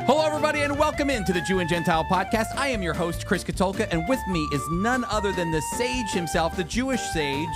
Hello, everybody, and welcome into the Jew and Gentile podcast. I am your host, Chris Katulka, and with me is none other than the sage himself, the Jewish sage,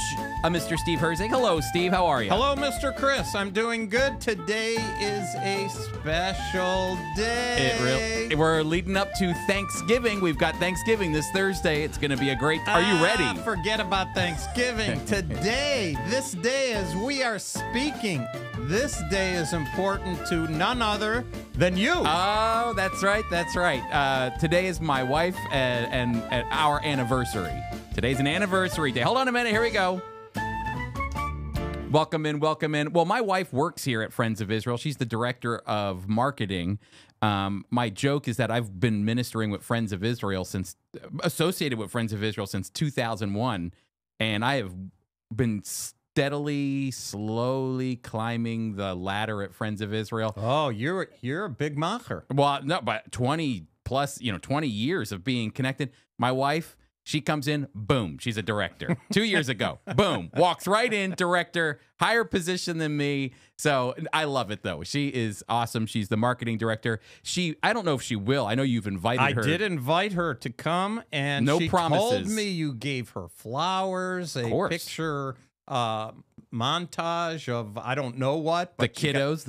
Mr. Steve Herzig. Hello, Steve. How are you? Hello, Mr. Chris. I'm doing good. Today is a special day. We're leading up to Thanksgiving. We've got Thanksgiving this Thursday. It's going to be a great... Are you ready? Forget about Thanksgiving. Today, this day as we are speaking, this day is important to none other than you. Oh, that's right. That's right. Today is my wife and our anniversary. Today's an anniversary day. Hold on a minute. Here we go. Welcome in. Welcome in. Well, my wife works here at Friends of Israel. She's the director of marketing. My joke is that I've been ministering with Friends of Israel associated with Friends of Israel since 2001. And I have been steadily, slowly climbing the ladder at Friends of Israel. Oh, you're a big macher. Well, no, but 20 years of being connected. My wife, she comes in, boom, she's a director. 2 years ago, boom, walks right in, director, higher position than me. So I love it, though. She is awesome. She's the marketing director. I don't know if she will. I know you've invited her. I did invite her to come, and no she promises. Told me you gave her flowers, a picture montage of I don't know what, but the kiddos,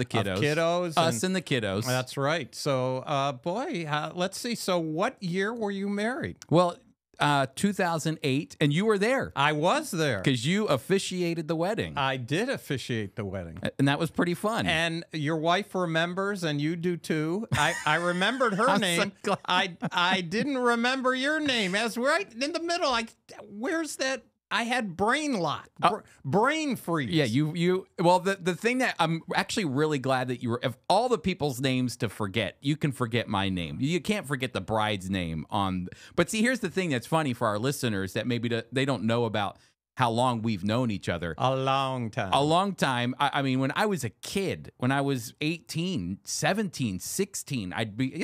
us and the kiddos. That's right. So, let's see. So, what year were you married? Well, 2008, and you were there. I was there because you officiated the wedding. I did officiate the wedding, and that was pretty fun. And your wife remembers, and you do too. I remembered her name. So I didn't remember your name. As right in the middle, where's that? I had brain lock, brain freeze. Yeah, well, the thing that I'm actually really glad that you were, of all the people's names to forget, you can forget my name. You can't forget the bride's name but see, here's the thing that's funny for our listeners that maybe they don't know about how long we've known each other. A long time. A long time. I mean, when I was a kid, when I was 18, 17, 16,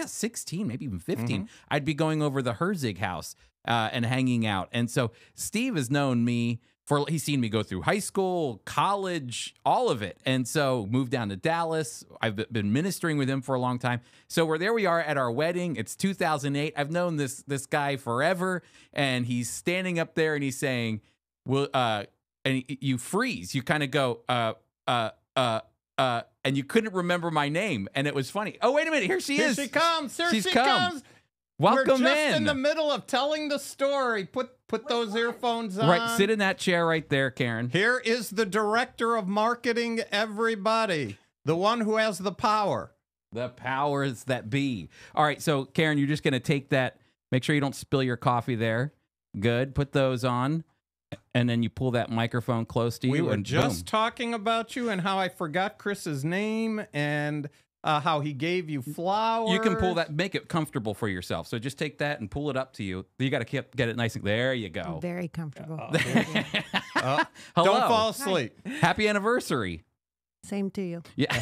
16, maybe even 15, I'd be going over the Herzig house and hanging out. And so Steve has known me he's seen me go through high school, college, all of it. And so moved down to Dallas. I've been ministering with him for a long time. So there we are at our wedding. It's 2008. I've known this guy forever. And he's standing up there and he's saying, and you freeze. You kind of go, and you couldn't remember my name. And it was funny. Oh, wait a minute. Here she is. Here she comes. She's come. Welcome We're just in the middle of telling the story. Put those earphones on. Right, sit in that chair right there, Karen. Here is the director of marketing, everybody. The one who has the power. The powers that be. All right, so Karen, you're just going to take that. Make sure you don't spill your coffee there. Good. Put those on. And then you pull that microphone close to you. We were and just talking about you and how I forgot Chris's name and... how he gave you flowers. You can pull that, make it comfortable for yourself. So just take that and pull it up to you. You got to get it nice. There you go. Very comfortable. Hello. Don't fall asleep. Hi. Happy anniversary. Same to you. Yeah.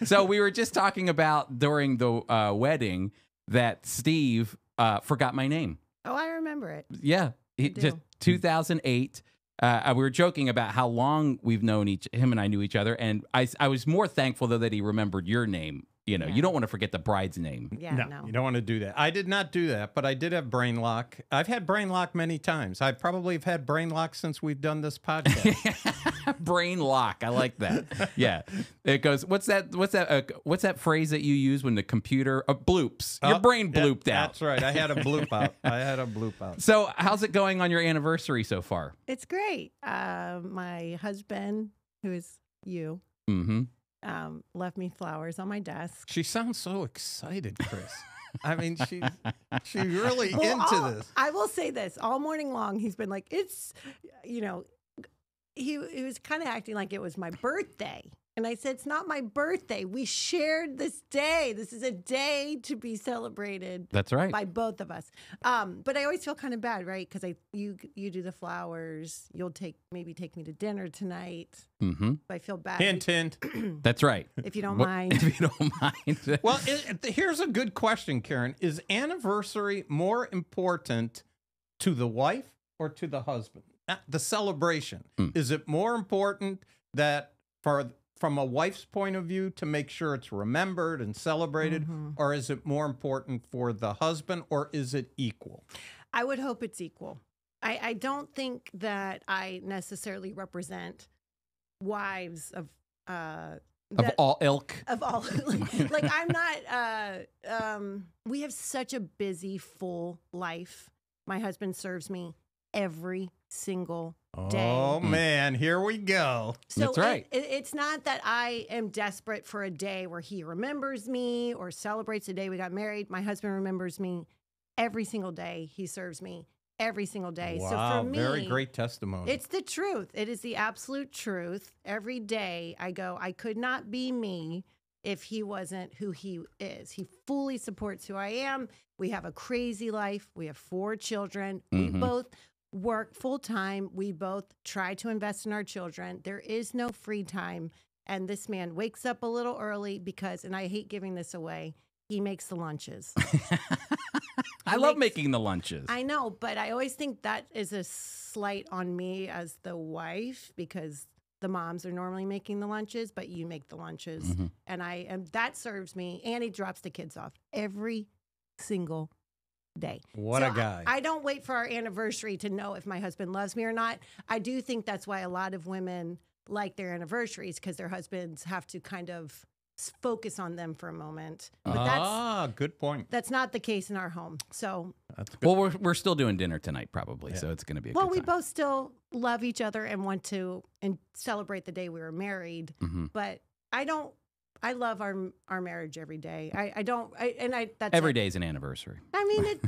So we were just talking about during the wedding that Steve forgot my name. Oh, I remember it. Yeah. Just 2008. We were joking about how long we've known him and I knew each other, and I was more thankful though that he remembered your name. You know, you don't want to forget the bride's name. Yeah, no, you don't want to do that. I did not do that, but I did have brain lock. I've had brain lock many times. I probably have had brain lock since we've done this podcast. Brain lock, I like that. Yeah, it goes. What's that phrase that you use when the computer bloops? Your brain blooped out. That's right. I had a bloop out. So, how's it going on your anniversary so far? It's great. My husband, who is you. Left me flowers on my desk. She sounds so excited, Chris. I mean, she's really into this. I will say this. All morning long, he's been like, he was kind of acting like it was my birthday. And I said, it's not my birthday. We shared this day. This is a day to be celebrated. That's right. By both of us. But I always feel kind of bad, right? Because you do the flowers. You'll maybe take me to dinner tonight. I feel bad. Hint, hint. That's right. If you don't mind. If you don't mind. Well, here's a good question, Karen. Is anniversary more important to the wife or to the husband? The celebration. Is it more important that for from a wife's point of view to make sure it's remembered and celebrated, Mm-hmm. or is it more important for the husband, or is it equal? I would hope it's equal. I don't think that I necessarily represent wives of all ilk. of all like I'm not we have such a busy, full life. My husband serves me every single day. Oh man, here we go. So That's right. It's not that I am desperate for a day where he remembers me or celebrates the day we got married. My husband remembers me every single day. He serves me every single day. Wow, So for me, very great testimony. it's the truth. It is the absolute truth. Every day I go, I could not be me if he wasn't who he is. He fully supports who I am. We have a crazy life. We have 4 children. We both work full time. We both try to invest in our children. There is no free time. And this man wakes up a little early because, and I hate giving this away, he makes the lunches. I love making the lunches. I know, but I always think that is a slight on me as the wife because the moms are normally making the lunches, but you make the lunches. And that serves me. And he drops the kids off every single day. What a guy. I don't wait for our anniversary to know if my husband loves me or not. I do think that's why a lot of women like their anniversaries because their husbands have to kind of focus on them for a moment. But good point. that's not the case in our home. So, Well, we're still doing dinner tonight, probably, so it's going to be a well, good we time. both still love each other and want to and celebrate the day we were married. But I love our marriage every day. That's Every day is an anniversary. I mean,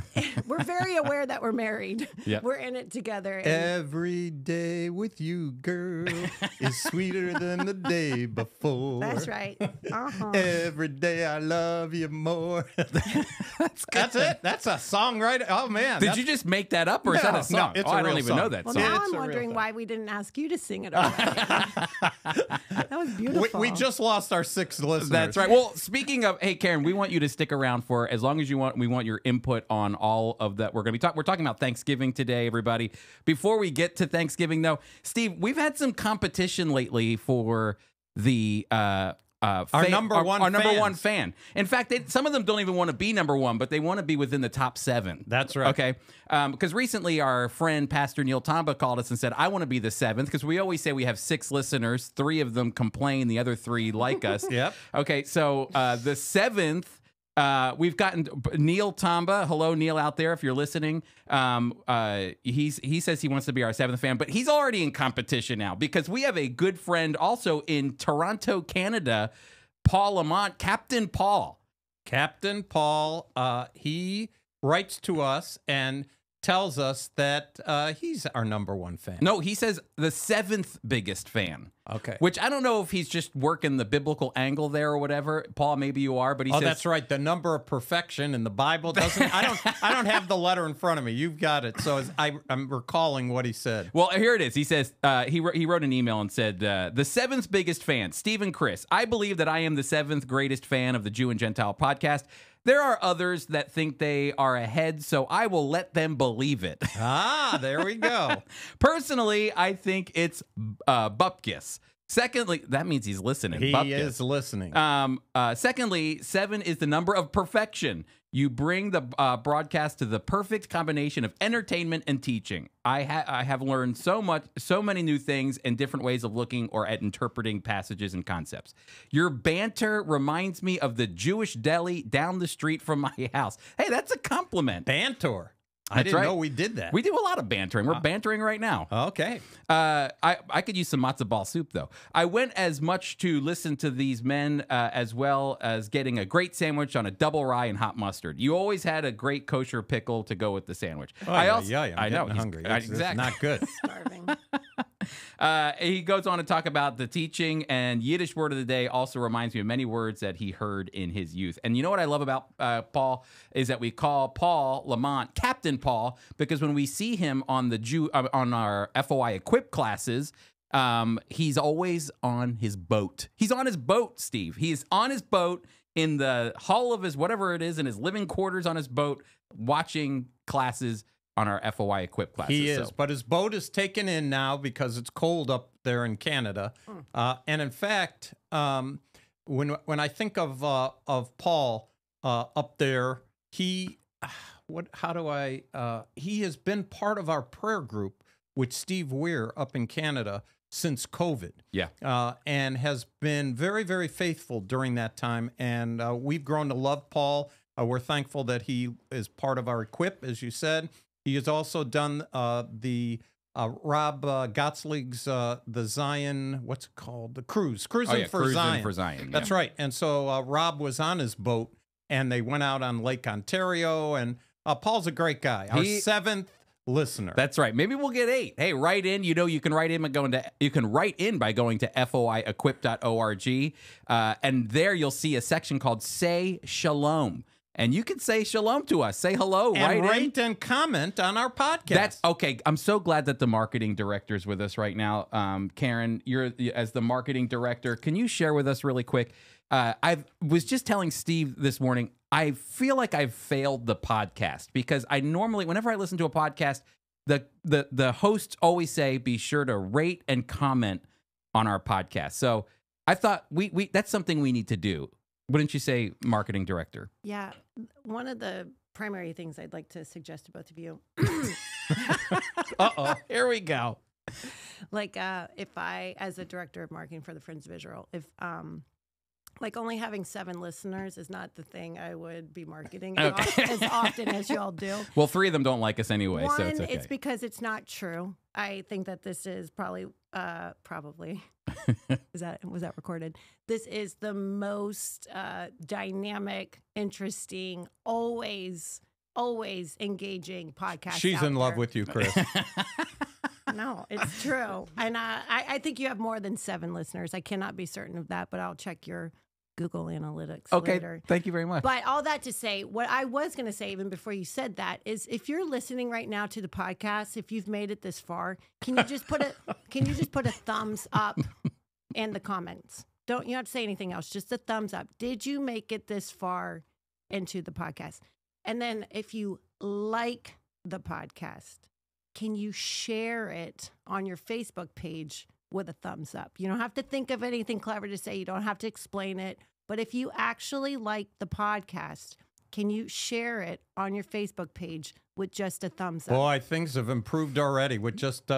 we're very aware that we're married. Yep. We're in it together. And Every day with you, girl, is sweeter than the day before. that's right. Every day I love you more. That's it. That's a song, right? Oh man. Did you just make that up, or is that a song? it's I a don't real even know song. that Well, song. now It's I'm a real wondering thing. why we didn't ask you to sing it already. That was beautiful. We just lost our 6th listeners. That's right. Well, speaking of, hey, Karen, we want you to stick around for as long as you want. We want your input on all of that. We're going to be we're talking about Thanksgiving today, everybody. Before we get to Thanksgiving, though, Steve, we've had some competition lately for the our number one fan. In fact, some of them don't even want to be number one, but they want to be within the top 7. That's right. Okay, because recently our friend Pastor Neil Tamba called us and said, "I want to be the 7th," because we always say we have 6 listeners. 3 of them complain, the other 3 like us. Yep. Okay, so the 7th. We've gotten Neil Tamba. Hello, Neil, out there, if you're listening. He says he wants to be our 7th fan, but he's already in competition now because we have a good friend also in Toronto, Canada, Paul Lamont, Captain Paul. Captain Paul, he writes to us and tells us that he's our number 1 fan. No, he says the 7th biggest fan. Okay. Which I don't know if he's just working the biblical angle there or whatever. Paul, maybe you are, but he says that's right. The number of perfection in the Bible doesn't. I don't have the letter in front of me. You've got it. So I'm recalling what he said. Well, here it is. He says he wrote an email and said the 7th biggest fan, Steve and Chris. I believe that I am the 7th greatest fan of the Jew and Gentile podcast. There are others that think they are ahead, so I will let them believe it. There we go. Personally, I think it's Bupkis. Secondly, that means he's listening. He Bupkis. is listening. Secondly, 7 is the number of perfection. You bring the broadcast to the perfect combination of entertainment and teaching. I have learned so many new things and different ways of looking or at interpreting passages and concepts. Your banter reminds me of the Jewish deli down the street from my house. Hey, that's a compliment. Banter. I didn't know we did that. We do a lot of bantering. We're bantering right now. Okay. I could use some matzo ball soup, though. I went as much to listen to these men as well as getting a great sandwich on a double rye and hot mustard. You always had a great kosher pickle to go with the sandwich. I'm I know. getting hungry. Exactly. It's not good. Starving. He goes on to talk about the teaching, and Yiddish word of the day also reminds me of many words that he heard in his youth. And you know what I love about Paul is that we call Paul Lamont Captain Paul, because when we see him on on our FOI Equip classes, he's always on his boat. He's on his boat, Steve. He's on his boat in the hull of his whatever it is in his living quarters on his boat, watching classes on our FOI Equip classes. He is, so. but his boat is taken in now because it's cold up there in Canada. And in fact, when I think of Paul up there, he has been part of our prayer group with Steve Weir up in Canada since COVID. Yeah. And has been very, very faithful during that time. And we've grown to love Paul. We're thankful that he is part of our Equip, as you said. He has also done the Rob Gottslig's the Zion, what's it called? The Cruising for Zion. For Zion. That's right. And so Rob was on his boat, and they went out on Lake Ontario. And Paul's a great guy. Our 7th listener. That's right. Maybe we'll get 8. Hey, write in. You know, you can write in by going to foiequip.org, and there you'll see a section called "Say Shalom." And you can say shalom to us. Say hello. And rate and comment on our podcast. That's okay. I'm so glad that the marketing director is with us right now. Karen, you're as the marketing director. Can you share with us really quick? I was just telling Steve this morning, I feel like I've failed the podcast because I normally, whenever I listen to a podcast, the hosts always say, be sure to rate and comment on our podcast. So I thought we that's something we need to do. Wouldn't you say, marketing director? Yeah. One of the primary things I'd like to suggest to both of you. Uh-oh. Here we go. Like, if I, as a director of marketing for the Friends of Israel, if, like only having 7 listeners is not the thing I would be marketing as often as y'all do. Well, 3 of them don't like us anyway, One, so it's okay. it's because it's not true. I think that this is probably was that recorded? This is the most dynamic, interesting, always engaging podcast. She's in love with you, Chris. No, it's true. And I think you have more than 7 listeners. I cannot be certain of that, but I'll check your Google Analytics later. Thank you very much. But all that to say, what I was going to say even before you said that is, if you're listening right now to the podcast, if you've made it this far, can you just put a thumbs up in the comments? You don't have to say anything else, just a thumbs up. Did you make it this far into the podcast? And then if you like the podcast, can you share it on your Facebook page with a thumbs up? You don't have to think of anything clever to say. You don't have to explain it. But if you actually like the podcast, can you share it on your Facebook page with just a thumbs up? Boy, things have improved already with just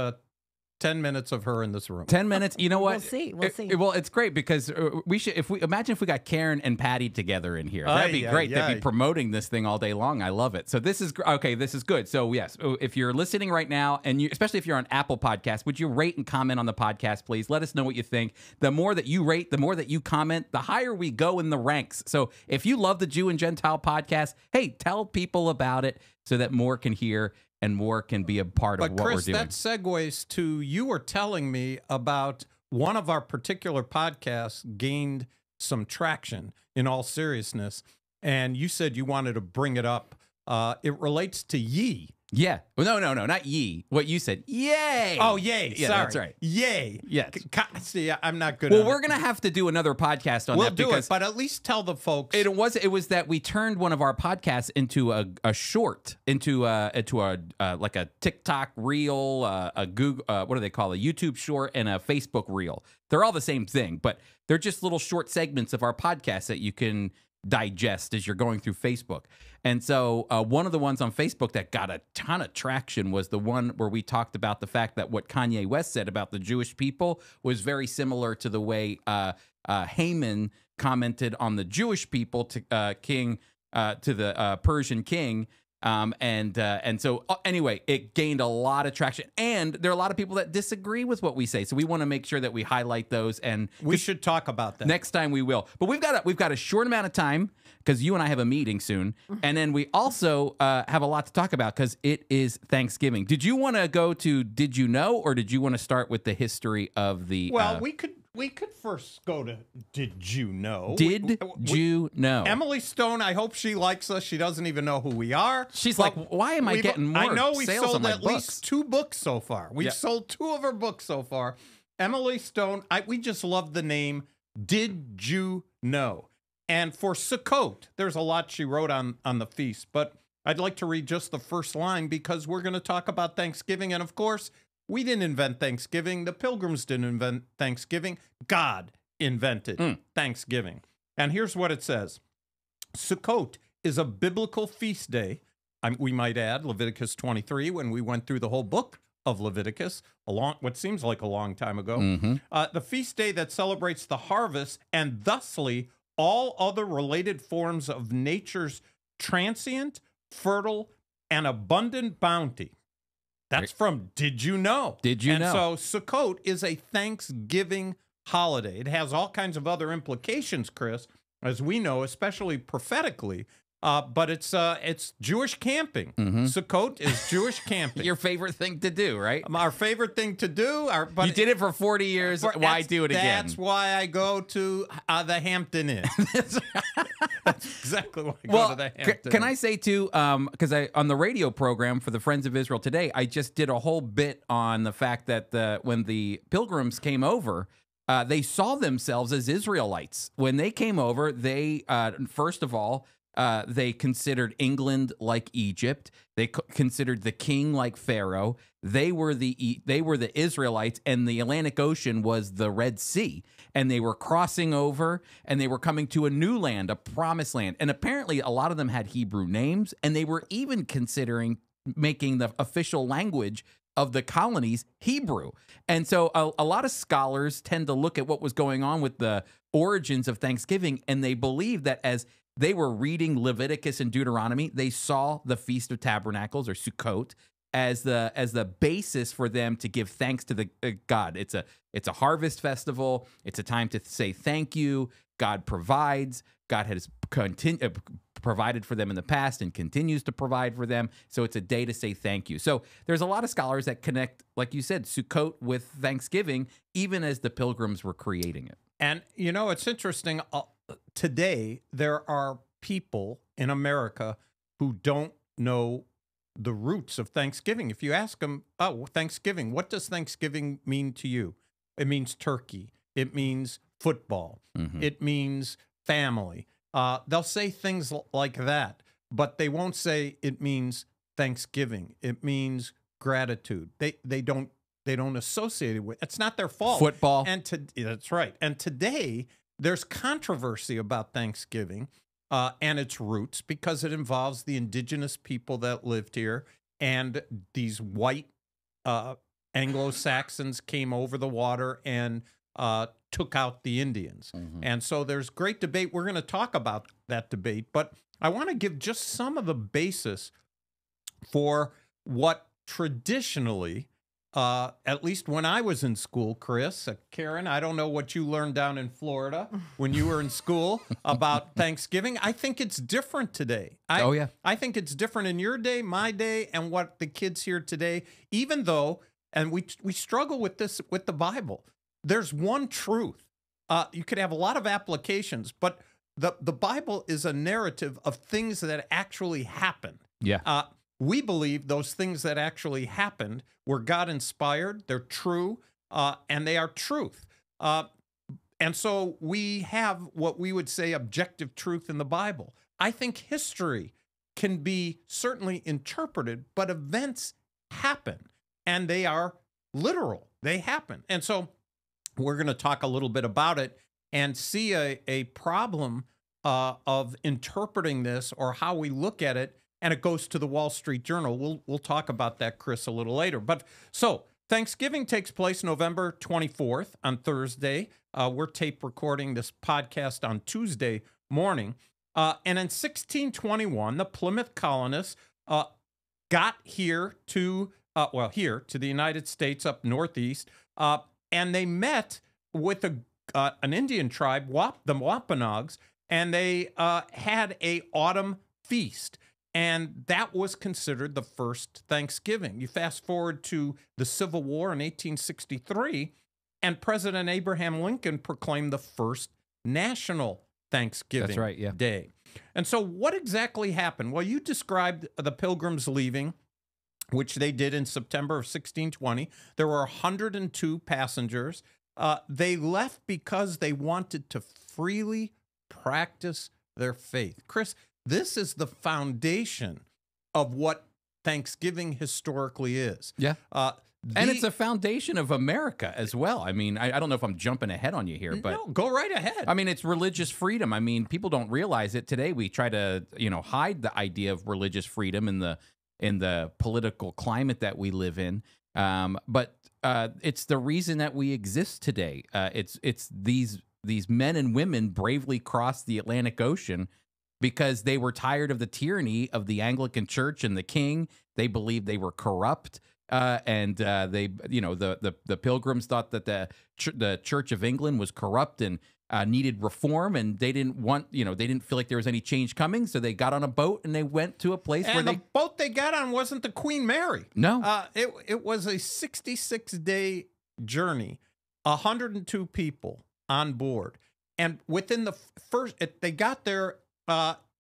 10 minutes of her in this room. 10 minutes. You know what? We'll see. We'll see. Well, it's great because we should. Imagine if we got Karen and Patty together in here. That'd be great. They'd be promoting this thing all day long. I love it. So this is okay. This is good. So yes, if you're listening right now, and especially if you're on Apple Podcasts, would you rate and comment on the podcast, please? Let us know what you think. The more that you rate, the more that you comment, the higher we go in the ranks. So if you love the Jew and Gentile podcast, hey, tell people about it so that more can hear and more can be a part of what Chris, we're doing. That segues to, you were telling me about one of our particular podcasts gained some traction, in all seriousness, and you said you wanted to bring it up. It relates to ye. Yeah. Well, no, not ye. What you said. Yay. Oh, yay. Yeah, Sorry. that's right. Yay. Yes. See, I'm not good Well, at we're it. going to have to do another podcast on that We'll do because it, but at least tell the folks. it was that we turned one of our podcasts into a short, into a like a TikTok reel, a Google, what do they call it? A YouTube short and a Facebook reel. They're all the same thing, but they're just little short segments of our podcast that you can digest as you're going through Facebook. And so one of the ones on Facebook that got a ton of traction was the one where we talked about the fact that what Kanye West said about the Jewish people was very similar to the way Haman commented on the Jewish people to the Persian king. And so anyway, it gained a lot of traction, and there are a lot of people that disagree with what we say. So we want to make sure that we highlight those, and we should talk about that next time. We will, but we've got a short amount of time because you and I have a meeting soon, and then we also have a lot to talk about because it is Thanksgiving. Did you want to go to Did You Know, or did you want to start with the history of the? Well, we could first go to Did You Know? Did you know? Emily Stone, I hope she likes us. She doesn't even know who we are. She's like, why am I getting more I know we've sales sold on my at books? least 2 books so far. We've sold 2 of her books so far. Emily Stone, we just love the name Did You Know? And for Sukkot, there's a lot she wrote on the feast, but I'd like to read just the first line because we're going to talk about Thanksgiving. And of course, we didn't invent Thanksgiving. The Pilgrims didn't invent Thanksgiving. God invented Thanksgiving. And here's what it says. Sukkot is a biblical feast day. We might add Leviticus 23 when we went through the whole book of Leviticus, what seems like a long time ago. The feast day that celebrates the harvest and thusly all other related forms of nature's transient, fertile, and abundant bounty. That's from Did You Know? Did you know? And so Sukkot is a Thanksgiving holiday. It has all kinds of other implications, Chris, as we know, especially prophetically. But it's Jewish camping. Sukkot is Jewish camping. Your favorite thing to do, right? Our favorite thing to do. But you did it for 40 years. Why do it again? That's why I go to the Hampton Inn. That's exactly why I go to the Hampton Can Inn. I say, too, because on the radio program for the Friends of Israel Today, I just did a whole bit on the fact that when the Pilgrims came over, they saw themselves as Israelites. When they came over, they, first of all, they considered England like Egypt. They considered the king like Pharaoh. They were the Israelites, and the Atlantic Ocean was the Red Sea. And they were crossing over, and they were coming to a new land, a promised land. And apparently, a lot of them had Hebrew names, and they were even considering making the official language of the colonies Hebrew. And so a lot of scholars tend to look at what was going on with the origins of Thanksgiving, and they believe that as they were reading Leviticus and Deuteronomy, they saw the Feast of Tabernacles, or Sukkot, as the basis for them to give thanks to the God. It's a harvest festival. It's a time to say thank you. God provides. God has provided for them in the past and continues to provide for them. So it's a day to say thank you. So there's a lot of scholars that connect, like you said, Sukkot with Thanksgiving, even as the Pilgrims were creating it. And, you know, it's interesting. Today, there are people in America who don't know the roots of Thanksgiving. If you ask them, oh, Thanksgiving, what does Thanksgiving mean to you? It means turkey. It means football. It means family. They'll say things like that, but they won't say it means Thanksgiving. It means gratitude. They don't associate it with. It's not their fault. Football. That's right. And today, there's controversy about Thanksgiving and its roots because it involves the indigenous people that lived here, and these white Anglo-Saxons came over the water and took out the Indians. And so there's great debate. We're going to talk about that debate, but I want to give just some of the basis for what traditionally, at least when I was in school, Chris, Karen, I don't know what you learned down in Florida when you were in school about Thanksgiving. I think it's different today. I think it's different in your day, my day, and what the kids hear today, even though, and we struggle with this with the Bible. There's one truth. You could have a lot of applications, but the Bible is a narrative of things that actually happened. Yeah. We believe those things that actually happened were God-inspired, they're true, and they are truth. And so we have what we would say objective truth in the Bible. I think history can be certainly interpreted, but events happen, and they are literal. They happen. And so we're going to talk a little bit about it and see a problem of interpreting this or how we look at it. And it goes to the Wall Street Journal. We'll talk about that, Chris, a little later. But so Thanksgiving takes place November 24th on Thursday. We're tape recording this podcast on Tuesday morning. And in 1621, the Plymouth colonists got here to the United States up northeast, and they met with an Indian tribe, the Wampanoags, and they had a autumn feast. And that was considered the first Thanksgiving. You fast forward to the Civil War in 1863, and President Abraham Lincoln proclaimed the first national Thanksgiving Day. And so what exactly happened? Well, you described the Pilgrims leaving, which they did in September of 1620. There were 102 passengers. They left because they wanted to freely practice their faith. Chris, this is the foundation of what Thanksgiving historically is. Yeah. And it's a foundation of America as well. I mean, I don't know if I'm jumping ahead on you here, but no, go right ahead. I mean, it's religious freedom. I mean, people don't realize it today. We try to, hide the idea of religious freedom in the political climate that we live in. But it's the reason that we exist today. It's these men and women bravely crossed the Atlantic Ocean because they were tired of the tyranny of the Anglican Church and the king. They believed they were corrupt. And the Pilgrims thought that the Church of England was corrupt and needed reform, and they didn't feel like there was any change coming, so they got on a boat and they went to a place where the boat they got on wasn't the Queen Mary. No, it was a 66-day journey, 102 people on board, and within the they got there.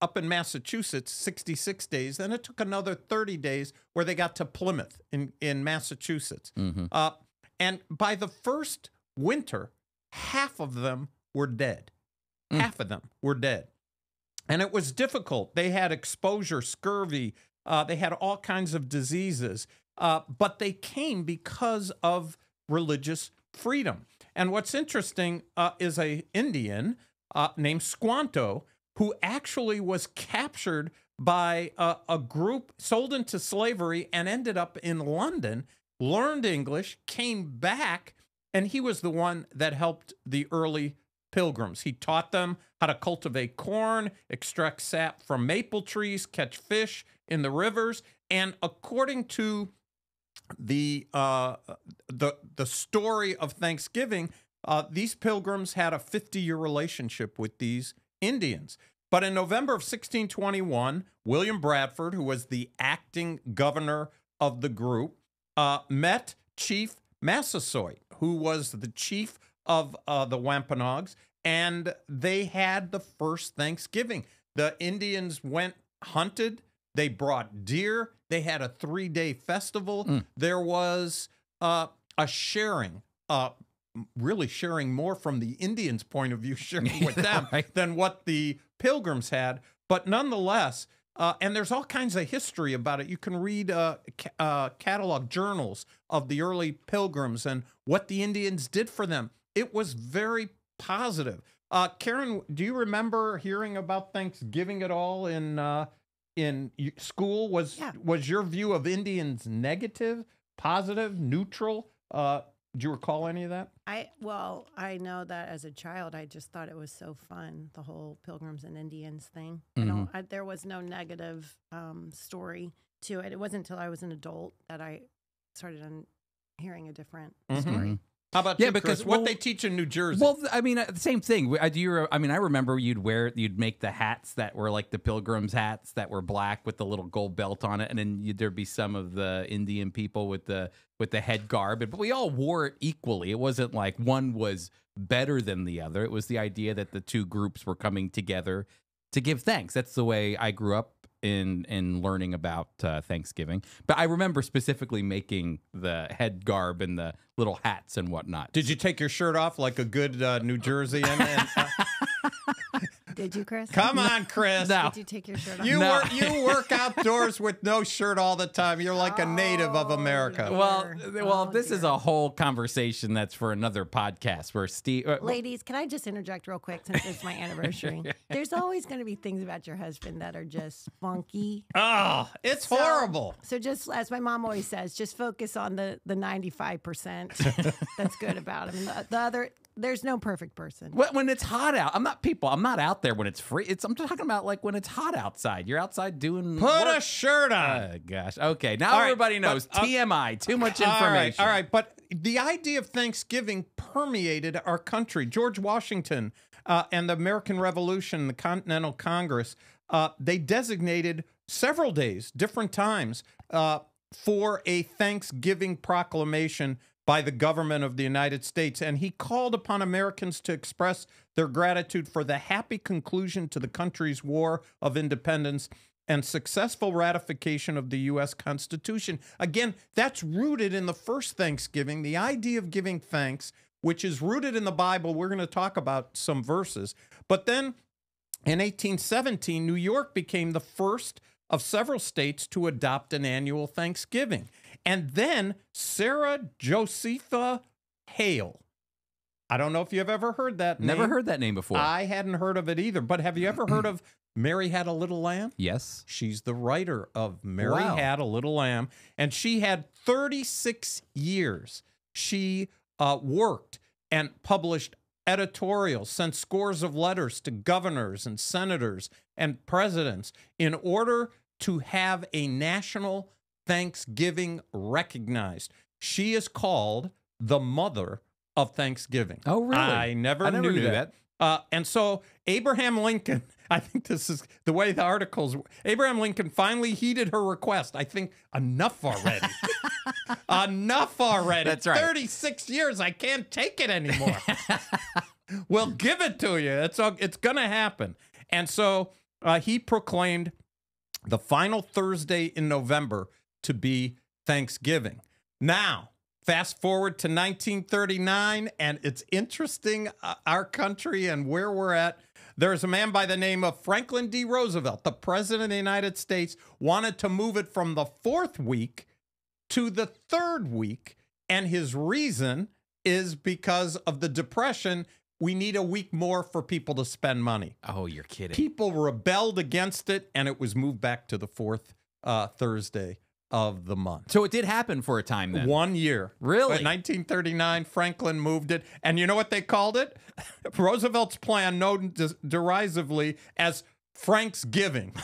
Up in Massachusetts, 66 days. Then it took another 30 days where they got to Plymouth in Massachusetts. Mm-hmm. And by the first winter, half of them were dead. Half of them were dead. And it was difficult. They had exposure, scurvy. They had all kinds of diseases. But they came because of religious freedom. And what's interesting is an Indian named Squanto, who actually was captured by a group, sold into slavery, and ended up in London, learned English, came back, and he was the one that helped the early pilgrims. He taught them how to cultivate corn, extract sap from maple trees, catch fish in the rivers, and according to the story of Thanksgiving, these pilgrims had a 50-year relationship with these Indians. But in November of 1621, William Bradford, who was the acting governor of the group, met Chief Massasoit, who was the chief of the Wampanoags, and they had the first Thanksgiving. The Indians went hunted. They brought deer. They had a 3-day festival. There was a sharing, really sharing more from the Indians' point of view, sharing with them than what the Pilgrims had. But nonetheless, and there's all kinds of history about it. You can read catalog journals of the early Pilgrims and what the Indians did for them. It was very positive. Karen, do you remember hearing about Thanksgiving at all in school? Was your view of Indians negative, positive, neutral? Do you recall any of that? I know that as a child, I just thought it was so fun, the whole Pilgrims and Indians thing. Mm-hmm. There was no negative story to it. It wasn't until I was an adult that I started hearing a different story. How about you, Chris? What they teach in New Jersey? Well, I mean, the same thing. I remember you'd make the hats that were like the Pilgrims hats that were black with the little gold belt on it, and then there'd be some of the Indian people with the head garb, but we all wore it equally. It wasn't like one was better than the other. It was the idea that the two groups were coming together to give thanks. That's the way I grew up in learning about Thanksgiving. But I remember specifically making the head garb and the little hats and whatnot. Did you take your shirt off like a good New Jerseyan? Did you, Chris? Come on, Chris. No. Did you take your shirt off? You work outdoors with no shirt all the time. You're like a native of America. Well, this is a whole conversation that's for another podcast where Steve... Ladies, can I just interject real quick since it's my anniversary? There's always going to be things about your husband that are just funky. Oh, it's horrible. So just, as my mom always says, just focus on the 95% that's good about him. The other... There's no perfect person. When it's hot out, I'm not out there when it's free. I'm talking about like when it's hot outside. You're outside doing Put work. a shirt on. Oh, gosh. Okay. Now everybody knows. TMI. Too much information. All right. But the idea of Thanksgiving permeated our country. George Washington and the American Revolution, the Continental Congress, they designated several days, different times, for a Thanksgiving proclamation by the government of the United States, and he called upon Americans to express their gratitude for the happy conclusion to the country's war of independence and successful ratification of the U.S. Constitution. Again, that's rooted in the first Thanksgiving, the idea of giving thanks, which is rooted in the Bible. We're going to talk about some verses. But then in 1817, New York became the first of several states to adopt an annual Thanksgiving. And then Sarah Josepha Hale. I don't know if you've ever heard that name. Never heard that name before. I hadn't heard of it either. But have you ever heard of Mary Had a Little Lamb? Yes. She's the writer of Mary Wow. Had a Little Lamb. And she had 36 years. She worked and published editorials, sent scores of letters to governors and senators and presidents in order to have a national Thanksgiving recognized. She is called the mother of Thanksgiving. Oh, really? I never knew that. And so Abraham Lincoln, I think this is the way the articles, Abraham Lincoln finally heeded her request. I think enough already. Enough already. That's right. 36 years. I can't take it anymore. We'll give it to you. It's going to happen. And so he proclaimed the final Thursday in November to be Thanksgiving. Now, fast forward to 1939, and it's interesting, our country and where we're at. There's a man by the name of Franklin D. Roosevelt, the president of the United States, wanted to move it from the 4th week to the 3rd week, and his reason is because of the Depression. We need a week more for people to spend money. Oh, you're kidding. People rebelled against it, and it was moved back to the 4th Thursday of the month. So it did happen for a time then. 1 year. Really? In 1939, Franklin moved it. And you know what they called it? Roosevelt's plan, known derisively as Franksgiving.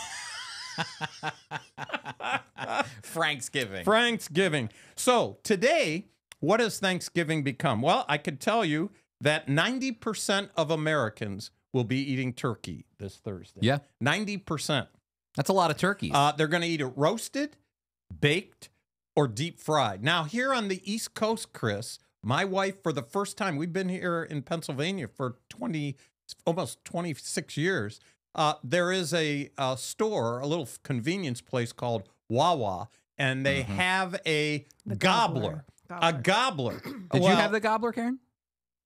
Franksgiving. Franksgiving. So today, what has Thanksgiving become? Well, I could tell you that 90% of Americans will be eating turkey this Thursday. Yeah. 90%. That's a lot of turkeys. They're going to eat it roasted, baked, or deep fried. Now, here on the East Coast, Chris, my wife, for the first time, we've been here in Pennsylvania for almost 26 years. There is a store, a little convenience place called Wawa, and they have a gobbler. A gobbler. Did you have the gobbler, Karen?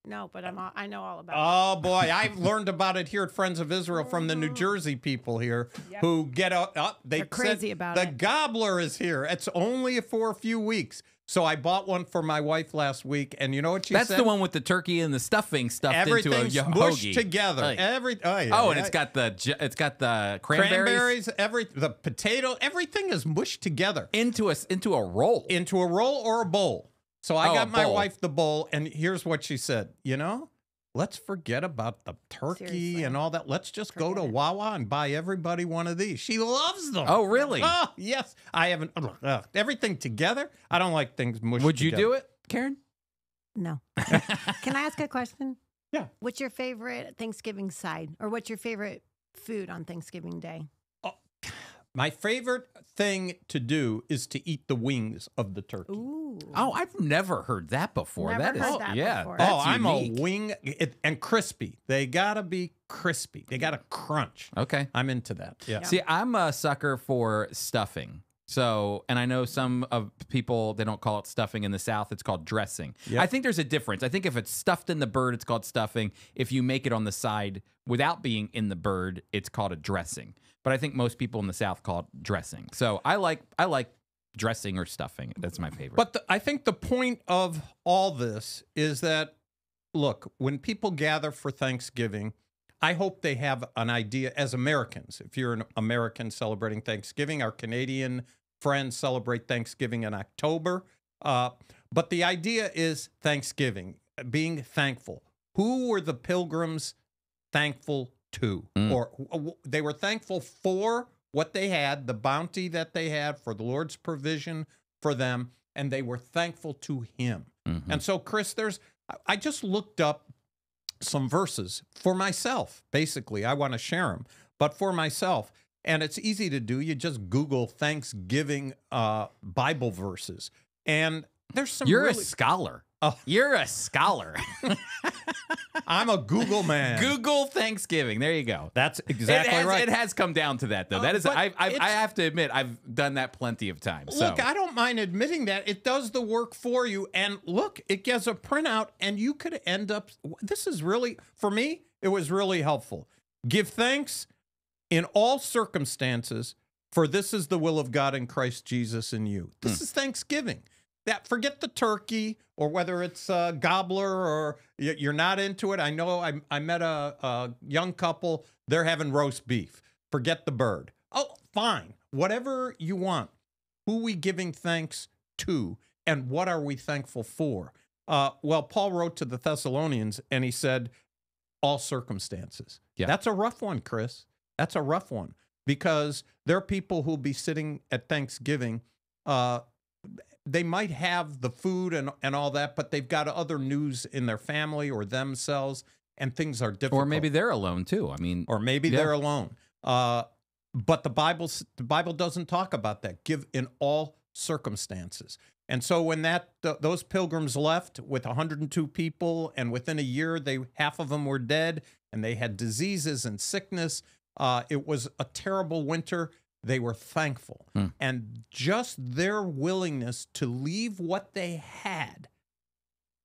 No, but I know all about it. Oh, boy. I've learned about it here at Friends of Israel from the New Jersey people here who get out. They're crazy about it. it. The gobbler is here. It's only for a few weeks. So I bought one for my wife last week, and you know what she said? That's the one with the turkey and the stuffing stuffed into a Everything's hoagie. mushed together. And it's got the cranberries, the potato, everything is mushed together into a roll. into a roll or a bowl. So I got a my bowl. wife the bowl, and here's what she said. You know, let's forget about the turkey Seriously. and all that. Let's just go to Forget it. Wawa and buy everybody one of these. She loves them. Oh, really? Oh, yes. I haven't. Everything together. I don't like things mushed Would you together. do it, Karen? No. Can I ask a question? Yeah. What's your favorite Thanksgiving side, or what's your favorite food on Thanksgiving Day? My favorite thing to do is to eat the wings of the turkey. Ooh. Oh, I've never heard that before. Never that is, heard that yeah. before. That's I'm unique. a wing and crispy. They gotta be crispy. They gotta crunch. Okay. I'm into that. Yeah. See, I'm a sucker for stuffing. So, and I know some of people, they don't call it stuffing in the South. It's called dressing. Yep. I think there's a difference. I think if it's stuffed in the bird, it's called stuffing. If you make it on the side without being in the bird, it's called a dressing. But I think most people in the South call it dressing. So I like dressing or stuffing. That's my favorite. But I think the point of all this is that, look, when people gather for Thanksgiving, I hope they have an idea as Americans. If you're an American celebrating Thanksgiving, our Canadian friends celebrate Thanksgiving in October. But the idea is Thanksgiving, being thankful. Who were the pilgrims thankful to? Or they were thankful for what they had, the bounty that they had, for the Lord's provision for them, and they were thankful to Him. And so, Chris, I just looked up some verses for myself. Basically, I want to share them, but for myself. And it's easy to do. You just Google Thanksgiving Bible verses, and there's some. You're really, a scholar. Oh. You're a scholar. I'm a Google man. Google Thanksgiving. There you go. That's exactly right. It has come down to that, though. That is, but I it's- have to admit, I've done that plenty of times. So. Look, I don't mind admitting that. It does the work for you. And look, it gets a printout, and you could end up. This is really, for me, it was really helpful. Give thanks in all circumstances, For this is the will of God in Christ Jesus in you. This is Thanksgiving. That forget the turkey or whether it's a gobbler or you're not into it. I know I met a young couple. They're having roast beef. Forget the bird. Oh, fine. Whatever you want. Who are we giving thanks to and what are we thankful for? Well, Paul wrote to the Thessalonians and he said, all circumstances. Yeah. That's a rough one, Chris. That's a rough one because there are people who'll be sitting at Thanksgiving. They might have the food and all that, but they've got other news in their family or themselves, and things are difficult. Or maybe they're alone too. I mean, or maybe they're alone. But the Bible doesn't talk about that. Give in all circumstances. And so when those pilgrims left with 102 people, and within a year, half of them were dead, and they had diseases and sickness. It was a terrible winter. They were thankful. And just their willingness to leave what they had,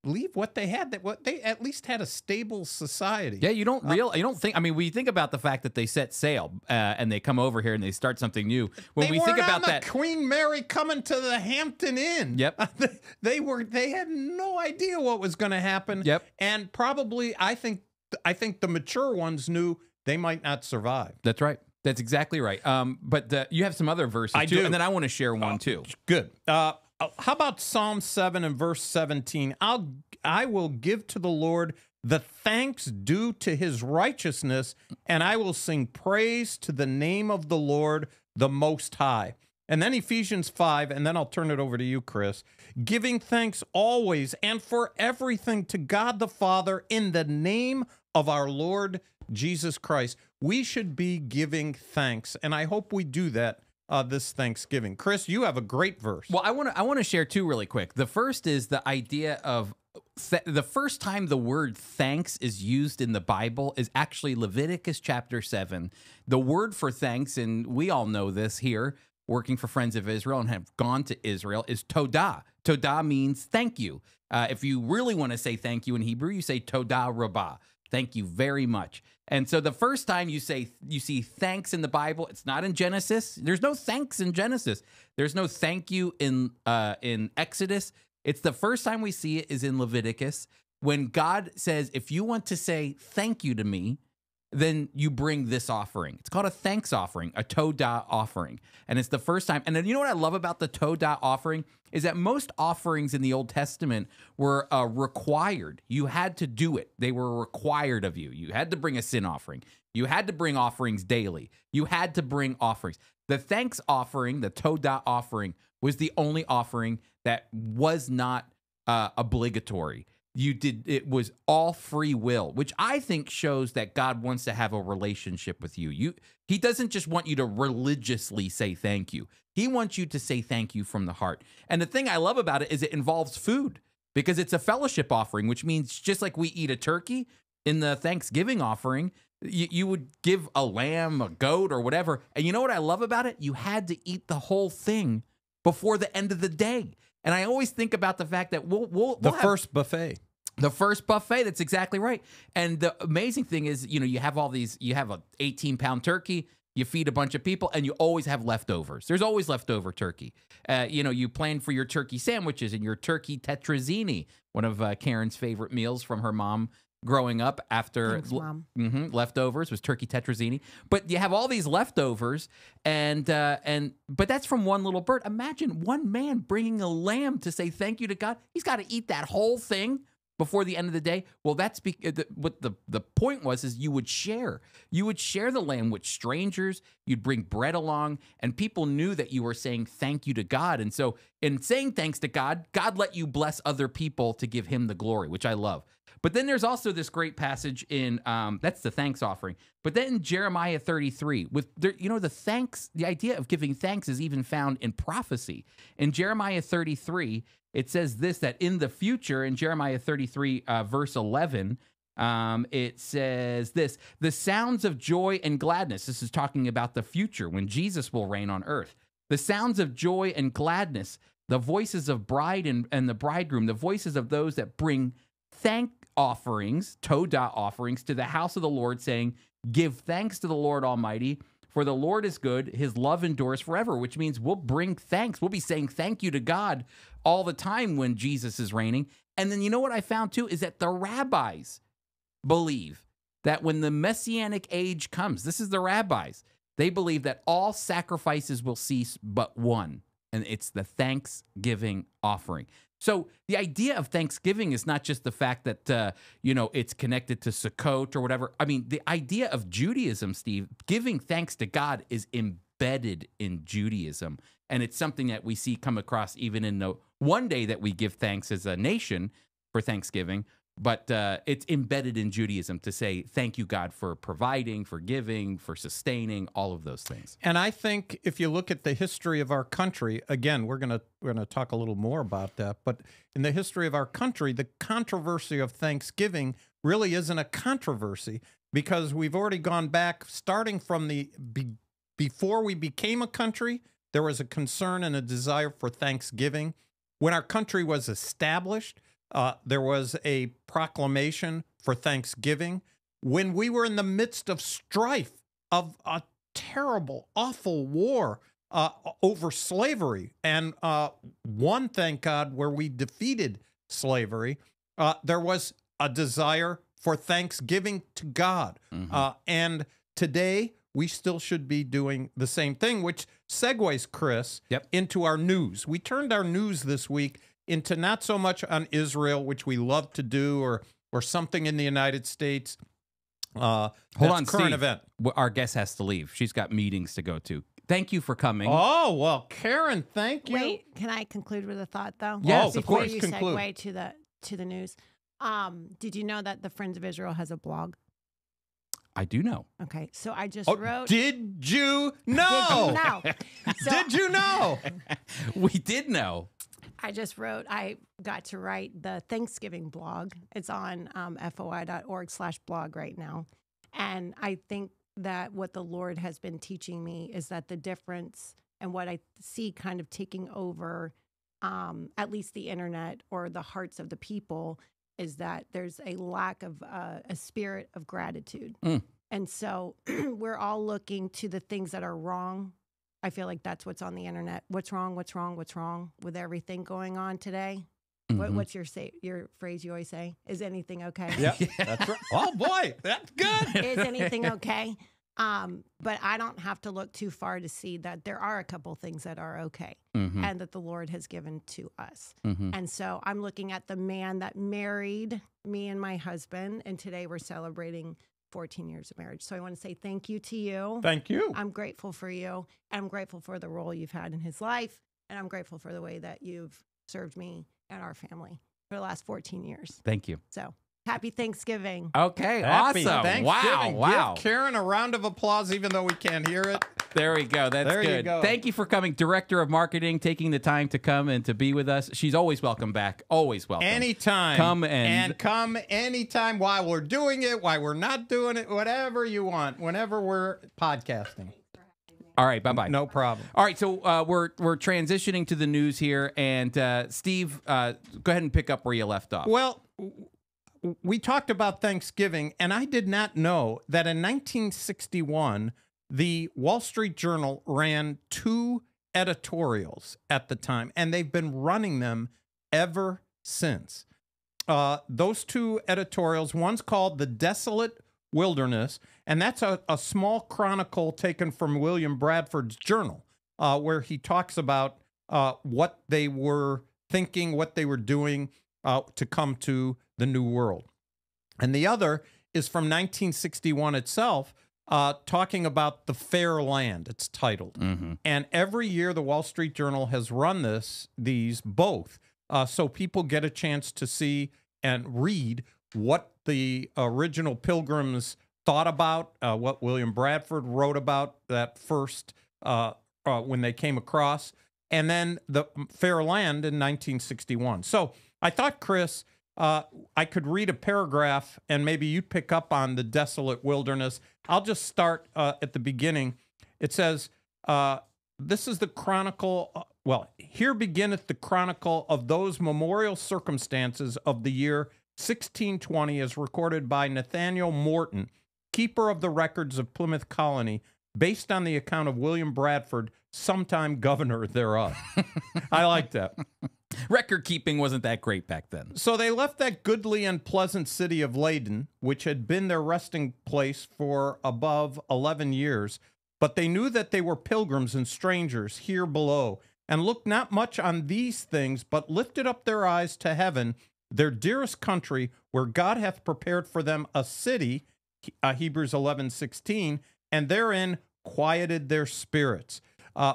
that they at least had a stable society. Yeah, you don't think. I mean, we think about the fact that they set sail and they come over here and they start something new. When we think about that, Queen Mary coming to the Hampton Inn. Yep, they had no idea what was going to happen. Yep, and probably I think the mature ones knew they might not survive. That's right. That's exactly right. But you have some other verses too, do. And then I want to share one too. Good. How about Psalm 7 and verse 17? I will give to the Lord the thanks due to his righteousness, and I will sing praise to the name of the Lord, the Most High. And then Ephesians 5, and then I'll turn it over to you, Chris. Giving thanks always and for everything to God the Father in the name of our Lord Jesus Christ. We should be giving thanks, and I hope we do that this Thanksgiving. Chris, you have a great verse. Well, I want to share two really quick. The first is the idea of the first time the word thanks is used in the Bible is actually Leviticus chapter 7. The word for thanks, and we all know this here, working for Friends of Israel and have gone to Israel, is todah. Todah means thank you. If you really want to say thank you in Hebrew, you say todah rabbah. Thank you very much. And so the first time you see thanks in the Bible, it's not in Genesis. There's no thanks in Genesis. There's no thank you in Exodus. It's the first time we see it is in Leviticus when God says, if you want to say thank you to me, then you bring this offering. It's called a thanks offering, a todah offering. And it's the first time. And then you know what I love about the todah offering is that most offerings in the Old Testament were required. You had to do it. They were required of you. You had to bring a sin offering. You had to bring offerings daily. You had to bring offerings. The thanks offering, the todah offering, was the only offering that was not obligatory. It was all free will, which I think shows that God wants to have a relationship with you. He doesn't just want you to religiously say thank you. He wants you to say thank you from the heart. And the thing I love about it is it involves food because it's a fellowship offering, which means just like we eat a turkey in the Thanksgiving offering, you would give a lamb, a goat, or whatever. And you know what I love about it? You had to eat the whole thing before the end of the day. And I always think about the fact that we'll have first buffet. The first buffet, that's exactly right. And the amazing thing is, you have all these, you have a 18-pound turkey, you feed a bunch of people, and you always have leftovers. There's always leftover turkey. You plan for your turkey sandwiches and your turkey tetrazzini, one of Karen's favorite meals from her mom growing up after leftovers was turkey tetrazzini. But you have all these leftovers, but that's from one little bird. Imagine one man bringing a lamb to say thank you to God. He's got to eat that whole thing before the end of the day. Well, that's what the point was, is you would share. You would share the lamb with strangers. You'd bring bread along, and people knew that you were saying thank you to God. And so in saying thanks to God, God let you bless other people to give him the glory, which I love. But then there's also this great passage in, that's the thanks offering. But then in Jeremiah 33, the idea of giving thanks is even found in prophecy. In Jeremiah 33, it says this, that in the future, in Jeremiah 33, verse 11, it says this, the sounds of joy and gladness. This is talking about the future when Jesus will reign on earth. The sounds of joy and gladness, the voices of bride and the bridegroom, the voices of those that bring thank offerings, todah offerings, to the house of the Lord, saying, give thanks to the Lord Almighty, For the Lord is good, his love endures forever, which means we'll bring thanks. We'll be saying thank you to God all the time when Jesus is reigning. And then you know what I found too is that the rabbis believe that when the messianic age comes, this is the rabbis, they believe that all sacrifices will cease but one, and it's the thanksgiving offering. So the idea of Thanksgiving is not just the fact that, it's connected to Sukkot or whatever. I mean, the idea of Judaism, Steve, giving thanks to God is embedded in Judaism. And it's something that we see come across even in the one day that we give thanks as a nation for Thanksgiving. But it's embedded in Judaism to say, thank you, God, for providing, for giving, for sustaining, all of those things. And I think if you look at the history of our country, again, we're gonna talk a little more about that. But in the history of our country, the controversy of Thanksgiving really isn't a controversy because we've already gone back, starting from before we became a country, there was a concern and a desire for Thanksgiving. When our country was established, there was a proclamation for Thanksgiving. When we were in the midst of strife, of a terrible, awful war over slavery, and one, thank God, where we defeated slavery, there was a desire for thanksgiving to God. And today, we still should be doing the same thing, which segues, Chris, into our news. We turned our news this week into not so much on Israel, which we love to do, or something in the United States. Hold on, current Steve. event. Our guest has to leave. She's got meetings to go to. Thank you for coming. Oh, well, Karen, thank you. Wait, can I conclude with a thought, though? Yes, of Before course. you Conclude. segue to the news. Did you know that the Friends of Israel has a blog? I do know. Okay, so I just Oh, wrote. did you know? Did you know? So Did you know? We did know. I just wrote, I got to write the Thanksgiving blog. It's on foi.org/blog right now. And I think that what the Lord has been teaching me is that the difference and what I see kind of taking over at least the internet or the hearts of the people is that there's a lack of a spirit of gratitude. And so we're all looking to the things that are wrong. I feel like that's what's on the internet. What's wrong? What's wrong? What's wrong with everything going on today? What's your phrase you always say? Is anything okay? Yeah, that's right. Oh, boy, that's good. Is anything okay? But I don't have to look too far to see that there are a couple things that are okay and that the Lord has given to us. And so I'm looking at the man that married me and my husband, and today we're celebrating 14 years of marriage. So I want to say thank you to you. Thank you. I'm grateful for you. And I'm grateful for the role you've had in his life. And I'm grateful for the way that you've served me and our family for the last 14 years. Thank you. So happy Thanksgiving. Okay, Happy awesome. Thanksgiving. Wow. Give Karen a round of applause, even though we can't hear it. There we go. That's There you good. go. Thank you for coming, Director of Marketing, taking the time to come and to be with us. She's always welcome back. Always welcome. Anytime. Come anytime while we're doing it, while we're not doing it, whatever you want, whenever we're podcasting. All right, bye-bye. No problem. All right, so we're transitioning to the news here, and Steve, go ahead and pick up where you left off. Well, we talked about Thanksgiving, and I did not know that in 1961, the Wall Street Journal ran 2 editorials at the time, and they've been running them ever since. Those 2 editorials, one's called The Desolate Wilderness, and that's a small chronicle taken from William Bradford's journal, where he talks about what they were thinking, what they were doing to come to the New World. And the other is from 1961 itself, talking about the fair land, it's titled. And every year the Wall Street Journal has run these both, so people get a chance to see and read what the original Pilgrims thought about, what William Bradford wrote about that first when they came across, and then the fair land in 1961. So I thought, Chris, I could read a paragraph and maybe you'd pick up on the Desolate Wilderness. I'll just start at the beginning. It says, this is the chronicle, here beginneth the chronicle of those memorial circumstances of the year 1620 as recorded by Nathaniel Morton, keeper of the records of Plymouth Colony, based on the account of William Bradford, sometime governor thereof. I like that. Record keeping wasn't that great back then. So they left that goodly and pleasant city of Leyden, which had been their resting place for above 11 years, but they knew that they were pilgrims and strangers here below, and looked not much on these things, but lifted up their eyes to heaven, their dearest country, where God hath prepared for them a city, Hebrews 11:16, and therein quieted their spirits.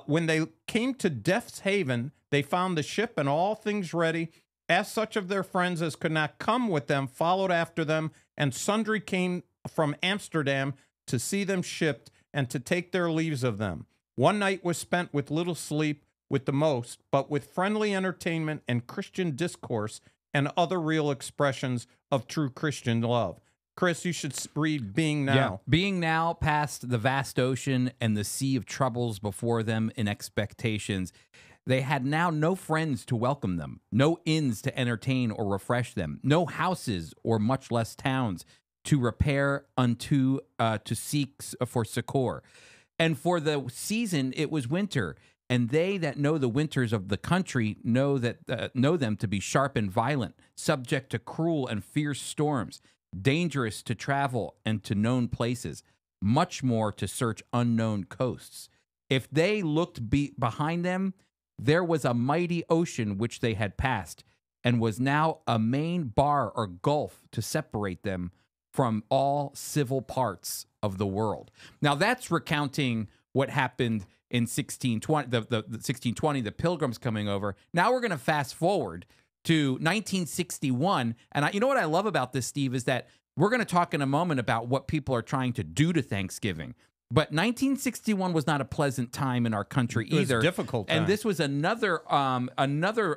When they came to Death's Haven, they found the ship and all things ready. As such of their friends as could not come with them followed after them, and sundry came from Amsterdam to see them shipped and to take their leaves of them. One night was spent with little sleep, with the most, but with friendly entertainment and Christian discourse and other real expressions of true Christian love. Chris, you should read Being Now. Yeah. Being now past the vast ocean and the sea of troubles before them in expectations. They had now no friends to welcome them, no inns to entertain or refresh them, no houses or much less towns to repair unto to seek for succor. And for the season it was winter, and they that know the winters of the country know them to be sharp and violent, subject to cruel and fierce storms, dangerous to travel and to known places, much more to search unknown coasts. If they looked behind them, there was a mighty ocean which they had passed, and was now a main bar or gulf to separate them from all civil parts of the world. Now that's recounting what happened in 1620, the 1620, the Pilgrims coming over. Now we're going to fast forward to 1961, and you know what I love about this, Steve, is that we're going to talk in a moment about what people are trying to do to Thanksgiving. But 1961 was not a pleasant time in our country either. It was a difficult time. And this was another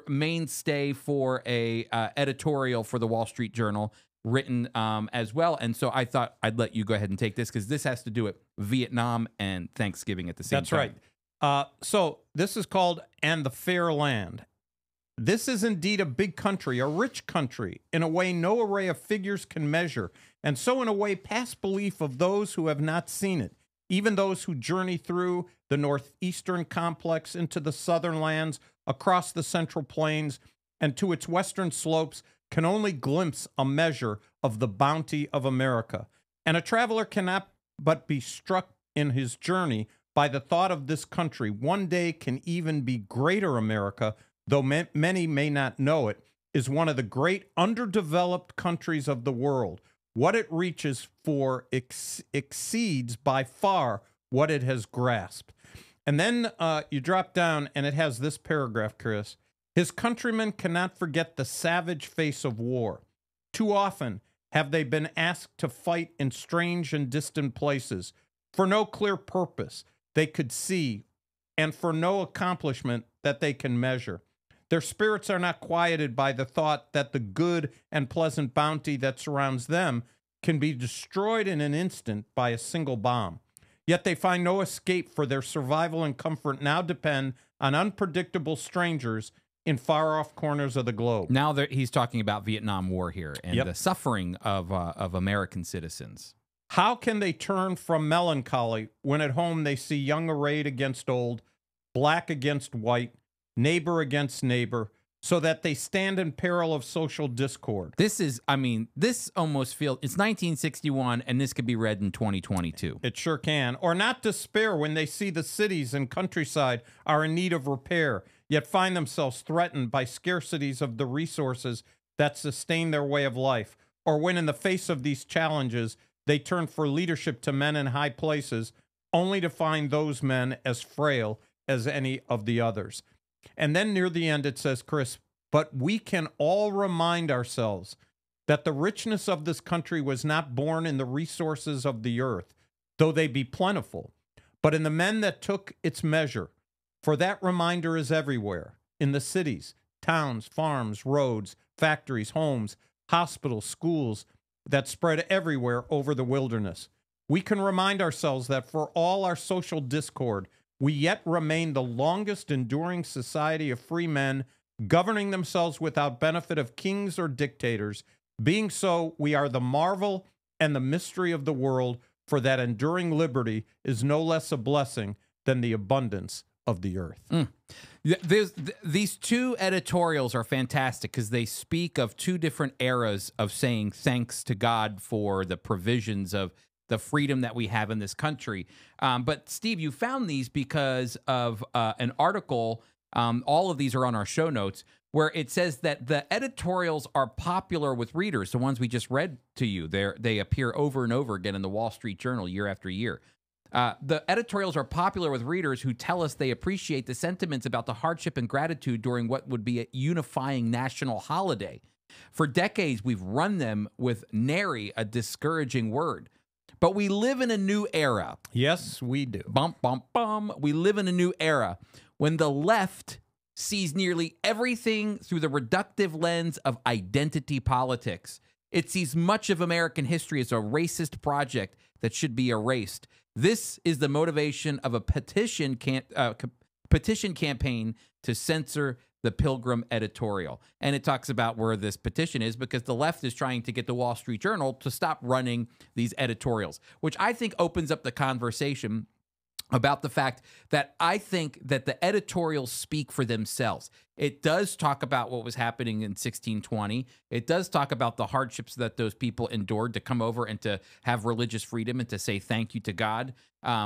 mainstay for a editorial for the Wall Street Journal written as well. And so I thought I'd let you go ahead and take this because this has to do with Vietnam and Thanksgiving at the same time. That's right. So this is called And the Fair Land. This is indeed a big country, a rich country, in a way no array of figures can measure, and so in a way past belief of those who have not seen it. Even those who journey through the northeastern complex into the southern lands, across the central plains, and to its western slopes can only glimpse a measure of the bounty of America. And a traveler cannot but be struck in his journey by the thought of this country one day can even be greater America, though many may not know it, is one of the great underdeveloped countries of the world. What it reaches for exceeds by far what it has grasped. And then you drop down and it has this paragraph, Chris. His countrymen cannot forget the savage face of war. Too often have they been asked to fight in strange and distant places for no clear purpose they could see and for no accomplishment that they can measure. Their spirits are not quieted by the thought that the good and pleasant bounty that surrounds them can be destroyed in an instant by a single bomb. Yet they find no escape, for their survival and comfort now depend on unpredictable strangers in far-off corners of the globe. Now he's talking about Vietnam War here and Yep. the suffering of American citizens. How can they turn from melancholy when at home they see young arrayed against old, black against white, neighbor against neighbor, so that they stand in peril of social discord? This is, I mean, this almost feels, it's 1961, and this could be read in 2022. It sure can. Or not despair when they see the cities and countryside are in need of repair, yet find themselves threatened by scarcities of the resources that sustain their way of life. Or when in the face of these challenges, they turn for leadership to men in high places, only to find those men as frail as any of the others. And then near the end it says, Chris, but we can all remind ourselves that the richness of this country was not born in the resources of the earth, though they be plentiful, but in the men that took its measure. For that reminder is everywhere, in the cities, towns, farms, roads, factories, homes, hospitals, schools, that spread everywhere over the wilderness. We can remind ourselves that for all our social discord, we yet remain the longest enduring society of free men, governing themselves without benefit of kings or dictators. Being so, we are the marvel and the mystery of the world, for that enduring liberty is no less a blessing than the abundance of the earth. These two editorials are fantastic because they speak of two different eras of saying thanks to God for the provisions of the freedom that we have in this country. But Steve, you found these because of an article. All of these are on our show notes, where it says that the editorials are popular with readers. The ones we just read to you, they appear over and over again in the Wall Street Journal year after year. The editorials are popular with readers who tell us they appreciate the sentiments about the hardship and gratitude during what would be a unifying national holiday. For decades, we've run them with nary a discouraging word. But we live in a new era. Yes, we do. Bum, bum, bum. We live in a new era when the left sees nearly everything through the reductive lens of identity politics. It sees much of American history as a racist project that should be erased. This is the motivation of a petition campaign to censor the Pilgrim editorial. And it talks about where this petition is because the left is trying to get the Wall Street Journal to stop running these editorials, which I think opens up the conversation about the fact that I think that the editorials speak for themselves. It does talk about what was happening in 1620. It does talk about the hardships that those people endured to come over and to have religious freedom and to say thank you to God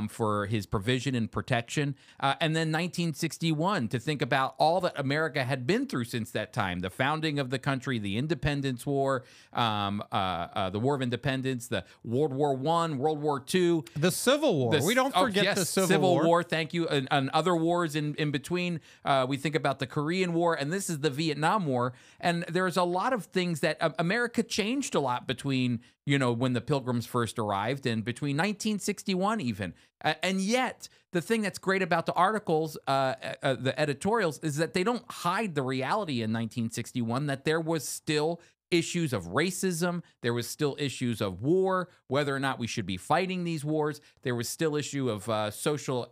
for his provision and protection. And then 1961, to think about all that America had been through since that time, the founding of the country, the Independence War, the War of Independence, the World War I, World War II. The Civil War. We don't forget the Civil War. Thank you. And other wars in between. We think about the Korean War, and this is the Vietnam War. And there's a lot of things that America changed a lot between, when the Pilgrims first arrived and between 1961 even. And yet, the thing that's great about the articles, the editorials, is that they don't hide the reality in 1961, that there was still issues of racism. There was still issues of war, whether or not we should be fighting these wars. There was still issue of social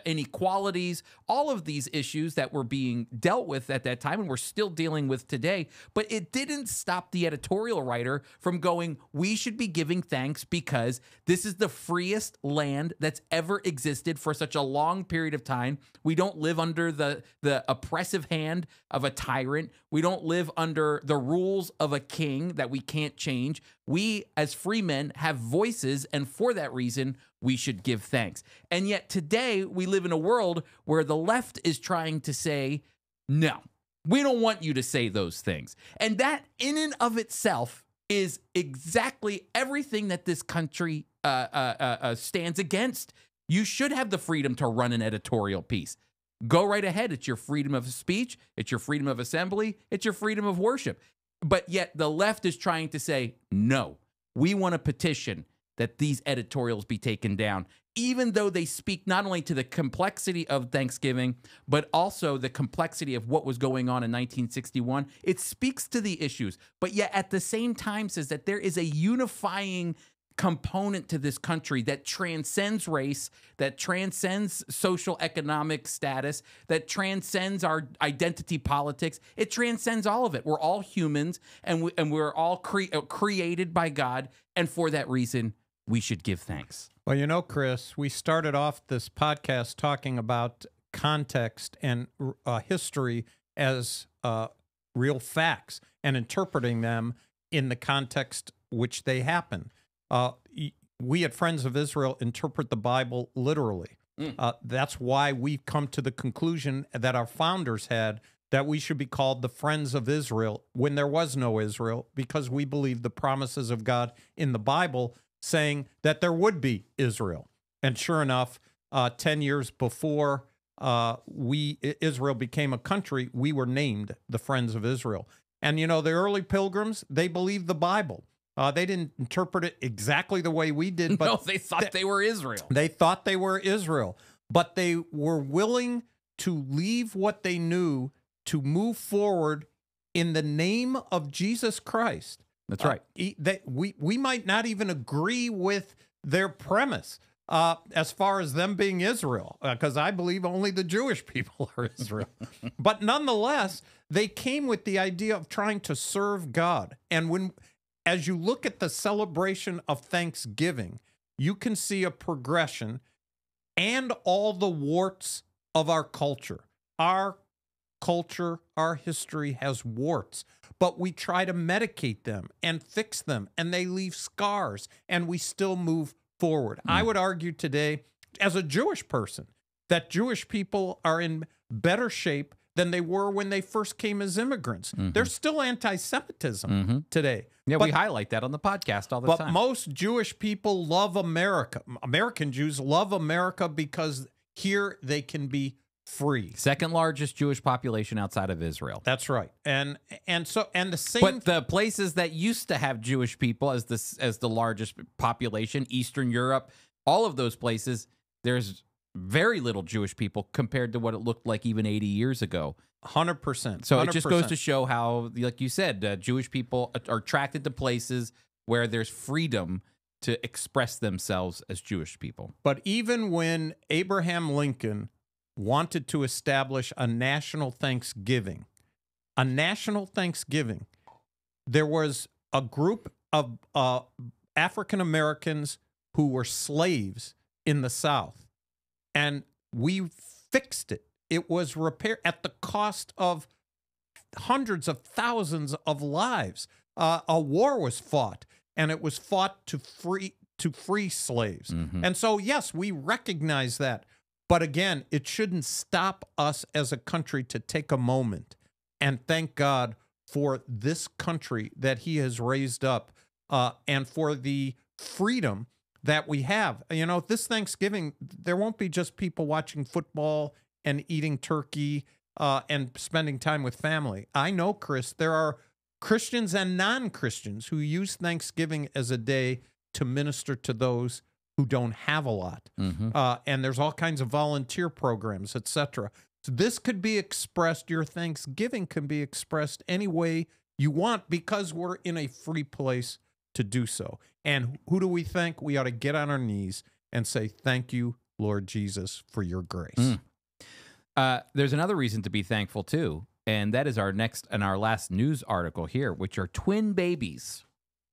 inequalities, all of these issues that were being dealt with at that time and we're still dealing with today. But it didn't stop the editorial writer from going, we should be giving thanks because this is the freest land that's ever existed for such a long period of time. We don't live under the oppressive hand of a tyrant. We don't live under the rules of a king that we can't change. We, as free men, have voices, and for that reason, we should give thanks. And yet today, we live in a world where the left is trying to say, no, we don't want you to say those things. And that, in and of itself, is exactly everything that this country stands against. You should have the freedom to run an editorial piece. Go right ahead. It's your freedom of speech. It's your freedom of assembly. It's your freedom of worship. But yet the left is trying to say, no, we want a petition that these editorials be taken down, even though they speak not only to the complexity of Thanksgiving, but also the complexity of what was going on in 1961. It speaks to the issues, but yet at the same time says that there is a unifying component to this country that transcends race, that transcends social economic status, that transcends our identity politics. It transcends all of it. We're all humans, and we're all created by God, and for that reason, we should give thanks. Well, Chris, we started off this podcast talking about context and history as real facts and interpreting them in the context which they happen. We at Friends of Israel interpret the Bible literally. That's why we've come to the conclusion that our founders had, that we should be called the Friends of Israel when there was no Israel, because we believe the promises of God in the Bible saying that there would be Israel. And sure enough, 10 years before Israel became a country, we were named the Friends of Israel. And the early pilgrims, they believed the Bible. They didn't interpret it exactly the way we did, but no, they thought they were Israel. They thought they were Israel, but they were willing to leave what they knew to move forward in the name of Jesus Christ. That's right. We might not even agree with their premise as far as them being Israel, because I believe only the Jewish people are Israel. But nonetheless, they came with the idea of trying to serve God. And as you look at the celebration of Thanksgiving, you can see a progression and all the warts of our culture. Our culture, our history has warts, but we try to medicate them and fix them, and they leave scars, and we still move forward. I would argue today, as a Jewish person, that Jewish people are in better shape than they were when they first came as immigrants. There's still anti-Semitism today. Yeah, we highlight that on the podcast all the time. But most Jewish people love America. American Jews love America because here they can be free. Second largest Jewish population outside of Israel. That's right. And the same. But the places that used to have Jewish people as the largest population, Eastern Europe, all of those places, there's very little Jewish people compared to what it looked like even 80 years ago. 100%. So it just goes to show how, like you said, Jewish people are attracted to places where there's freedom to express themselves as Jewish people. But even when Abraham Lincoln wanted to establish a national Thanksgiving, there was a group of African Americans who were slaves in the South. And we fixed it. It was repaired at the cost of hundreds of thousands of lives. A war was fought, and it was fought to free slaves. And so, yes, we recognize that. But again, it shouldn't stop us as a country to take a moment and thank God for this country that He has raised up, and for the freedom that we have. You know, this Thanksgiving, there won't be just people watching football and eating turkey and spending time with family. I know, Chris, there are Christians and non-Christians who use Thanksgiving as a day to minister to those who don't have a lot. And there's all kinds of volunteer programs, etc. So this could be expressed, your Thanksgiving can be expressed any way you want, because we're in a free place to do so. And who do we think? We ought to get on our knees and say, thank you, Lord Jesus, for your grace. There's another reason to be thankful, too, and that is our next and our last news article here, which are twin babies.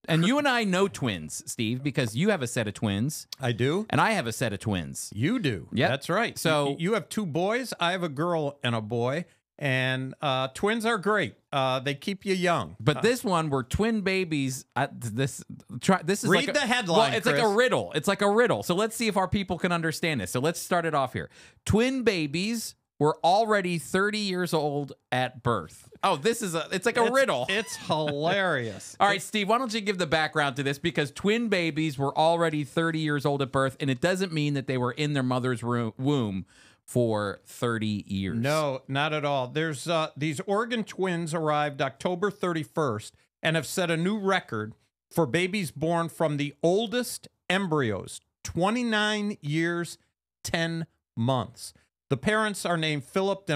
And you and I know twins, Steve, because you have a set of twins. I do. And I have a set of twins. You do. Yep. That's right. So you have two boys. I have a girl and a boy. And twins are great. They keep you young. But this one, we're twin babies. This is read like the headline. Well, it's Chris. like a riddle. It's like a riddle. So let's see if our people can understand this. So let's start it off here. Twin babies were already 30 years old at birth. Oh, it's like a riddle. It's hilarious. All right, Steve, why don't you give the background to this? Because twin babies were already 30 years old at birth, and it doesn't mean that they were in their mother's womb for 30 years. No, not at all. There's these Oregon twins arrived October 31st and have set a new record for babies born from the oldest embryos, 29 years, 10 months. The parents are named Philip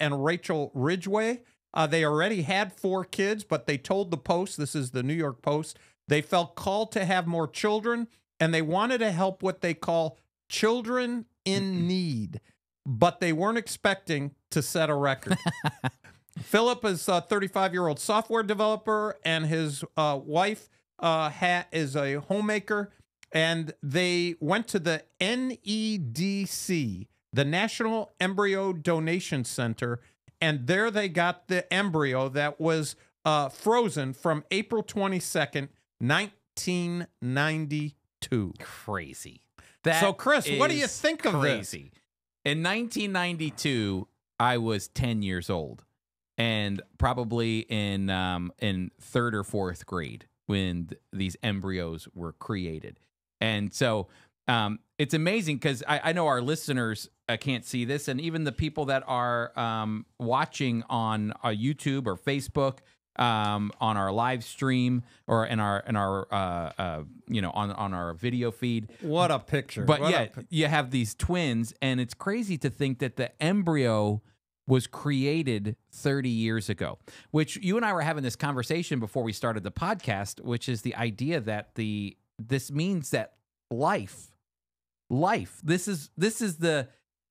and Rachel Ridgway. They already had 4 kids, but they told the Post, this is the New York Post, they felt called to have more children, and they wanted to help what they call children in need, but they weren't expecting to set a record. Philip is a 35-year-old software developer, and his wife is a homemaker, and they went to the NEDC, the National Embryo Donation Center, and there they got the embryo that was frozen from April 22nd, 1992. Crazy. So, Chris, what do you think of this? In 1992, I was 10 years old, and probably in 3rd or 4th grade when these embryos were created. And so it's amazing because I know our listeners can't see this, and even the people that are watching on YouTube or Facebook, on our live stream or on our video feed. What a picture. But you have these twins, and it's crazy to think that the embryo was created 30 years ago, which you and I were having this conversation before we started the podcast, which is the idea that this means that life,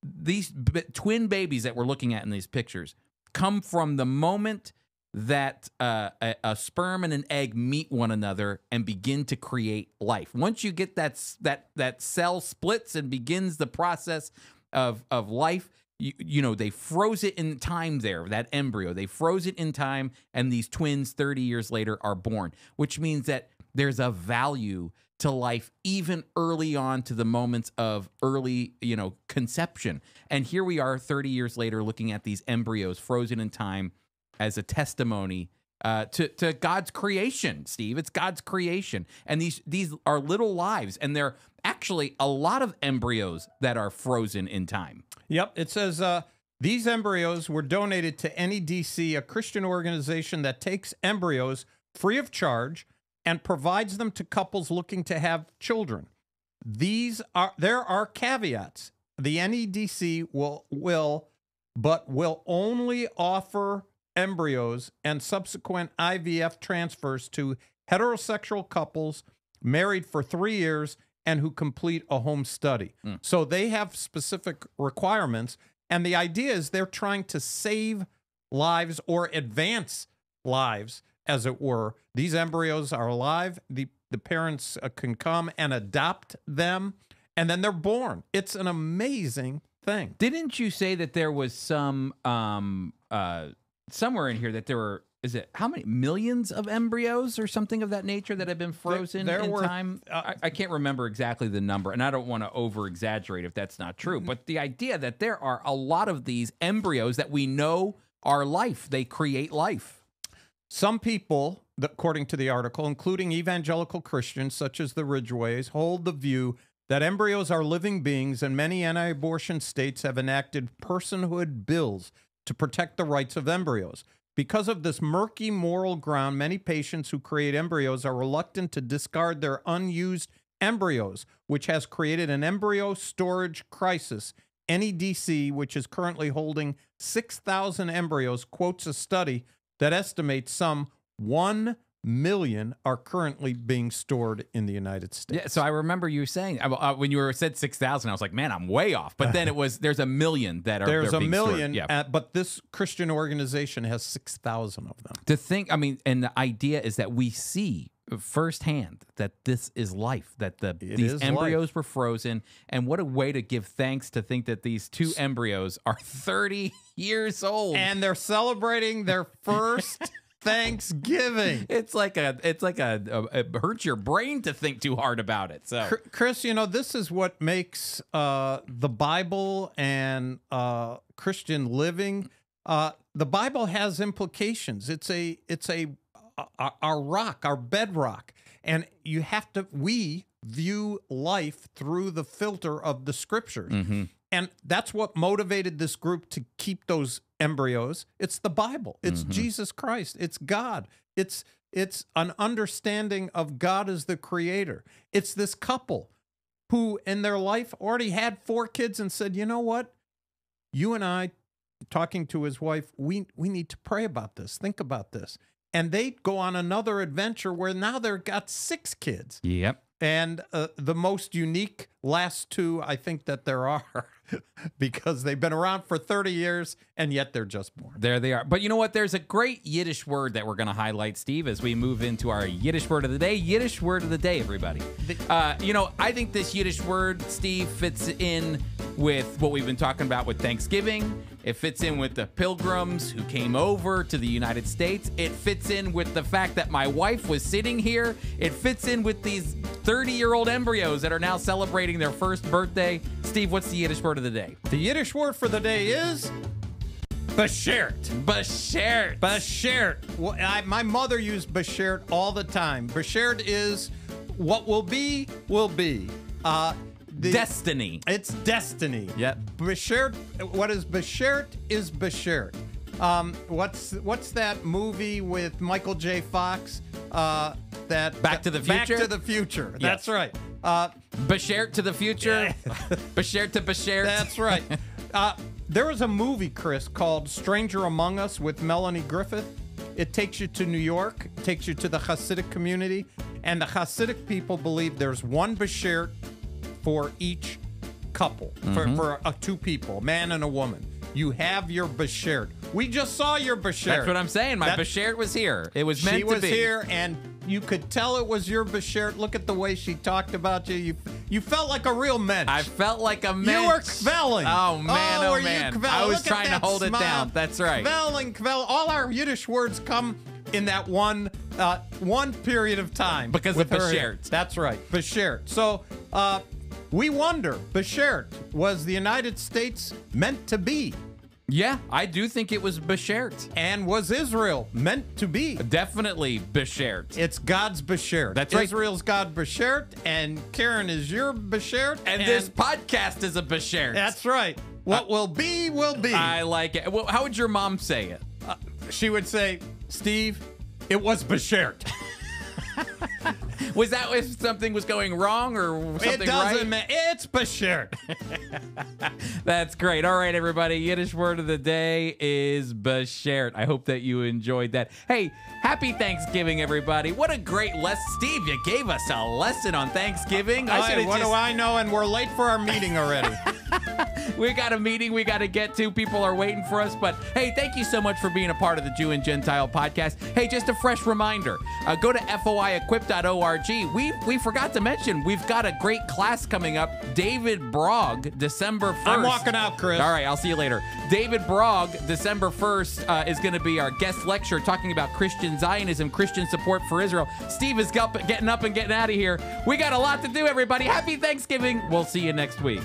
these twin babies that we're looking at in these pictures come from the moment that a sperm and an egg meet one another and begin to create life. Once you get that cell splits and begins the process of life, you know, they froze it in time there, that embryo. They froze it in time, and these twins 30 years later are born, which means that there's a value to life even early on to the moments of early, you know, conception. And here we are 30 years later looking at these embryos frozen in time as a testimony to God's creation, Steve. It's God's creation. And these are little lives, and they're actually a lot of embryos that are frozen in time. Yep. It says these embryos were donated to NEDC, a Christian organization that takes embryos free of charge and provides them to couples looking to have children. There are caveats. The NEDC will only offer embryos and subsequent IVF transfers to heterosexual couples married for 3 years and who complete a home study. So they have specific requirements, and the idea is they're trying to save lives or advance lives, as it were. These embryos are alive. The parents can come and adopt them, and then they're born. It's an amazing thing. Didn't you say that there was some somewhere in here that there were, is it how many millions of embryos or something of that nature that have been frozen in time? I can't remember exactly the number, and I don't want to over exaggerate if that's not true. But the idea that there are a lot of these embryos that we know are life, they create life. Some people, according to the article, including evangelical Christians such as the Ridgeways, hold the view that embryos are living beings, and many anti-abortion states have enacted personhood bills to protect the rights of embryos. Because of this murky moral ground, many patients who create embryos are reluctant to discard their unused embryos, which has created an embryo storage crisis. NEDC, which is currently holding 6,000 embryos, quotes a study that estimates some 1 million are currently being stored in the United States. Yeah, so I remember you saying when you said 6,000, I was like, man, I'm way off. But then there's a million that are there's they're a being million, stored. but this Christian organization has 6,000 of them. To think, I mean, and the idea is that we see firsthand that this is life, that these embryos were frozen, and what a way to give thanks to think that these two embryos are 30 years old and they're celebrating their first Thanksgiving. It hurts your brain to think too hard about it. So, Chris, you know, this is what makes the Bible and Christian living. The Bible has implications. It's our rock, our bedrock, and we view life through the filter of the Scriptures. mm-hmm. And that's what motivated this group to keep those embryos. It's the Bible. It's Jesus Christ. It's God. It's an understanding of God as the creator. It's this couple who in their life already had 4 kids and said, you know what? You and I, talking to his wife, we need to pray about this. Think about this. And they go on another adventure where now they've got 6 kids. Yep. And the most unique last 2, I think that there are, because they've been around for 30 years, and yet they're just born. There they are. But you know what? There's a great Yiddish word that we're going to highlight, Steve, as we move into our Yiddish word of the day. Yiddish word of the day, everybody. You know, I think this Yiddish word, Steve, fits in with what we've been talking about with Thanksgiving. It fits in with the pilgrims who came over to the United States. It fits in with the fact that my wife was sitting here. It fits in with these 30-year-old embryos that are now celebrating their first birthday. Steve, what's the Yiddish word of the day? The Yiddish word for the day is Beshert. Beshert. Beshert. Well, my mother used Beshert all the time. Beshert is what will be, will be. Destiny. It's destiny. Yep. Beshert. What is Beshert is Beshert. What's that movie with Michael J. Fox? That Back to the Future? Back to the Future. Yes. That's right. Beshert to the future. Beshert to Beshert. That's right. There was a movie, Chris, called Stranger Among Us with Melanie Griffith. It takes you to New York, takes you to the Hasidic community, and the Hasidic people believe there's one Beshert for each couple, for 2 people, a man and a woman. You have your Beshert. We just saw your Beshert. That's what I'm saying. My That- Beshert was here. It was meant She to was be. here, and you could tell it was your Beshert. Look at the way she talked about you. You felt like a real mensch. I felt like a man. You were kvelling. Oh man, were oh you man. kvelling? I was Look at trying to that hold it smile. down. That's right. Kvelling. All our Yiddish words come in that one period of time. Because with of her. Beshert. That's right, Beshert. So we wonder, Beshert, was the United States meant to be? Yeah, I do think it was Beshert. And was Israel meant to be? Definitely Beshert. It's God's Beshert. That's right. Israel's God Beshert, and Karen is your Beshert. And this podcast is a Beshert. That's right. What will be, will be. I like it. Well, how would your mom say it? She would say, Steve, it was Beshert. Was that if something was going wrong or something It doesn't right? matter. It's Beshert. That's great. All right, everybody. Yiddish word of the day is Beshert. I hope that you enjoyed that. Hey, happy Thanksgiving, everybody. What a great lesson. Steve, you gave us a lesson on Thanksgiving. What do I know? And we're late for our meeting already. We got a meeting we got to get to. People are waiting for us. But hey, thank you so much for being a part of the Jew and Gentile podcast. Hey, just a fresh reminder. Go to foiequip.org. We forgot to mention, we've got a great class coming up. David Brog, December 1st. I'm walking out, Chris. All right, I'll see you later. David Brog, December 1st, is going to be our guest lecturer talking about Christian Zionism, Christian support for Israel. Steve is getting up and getting out of here. We got a lot to do, everybody. Happy Thanksgiving. We'll see you next week.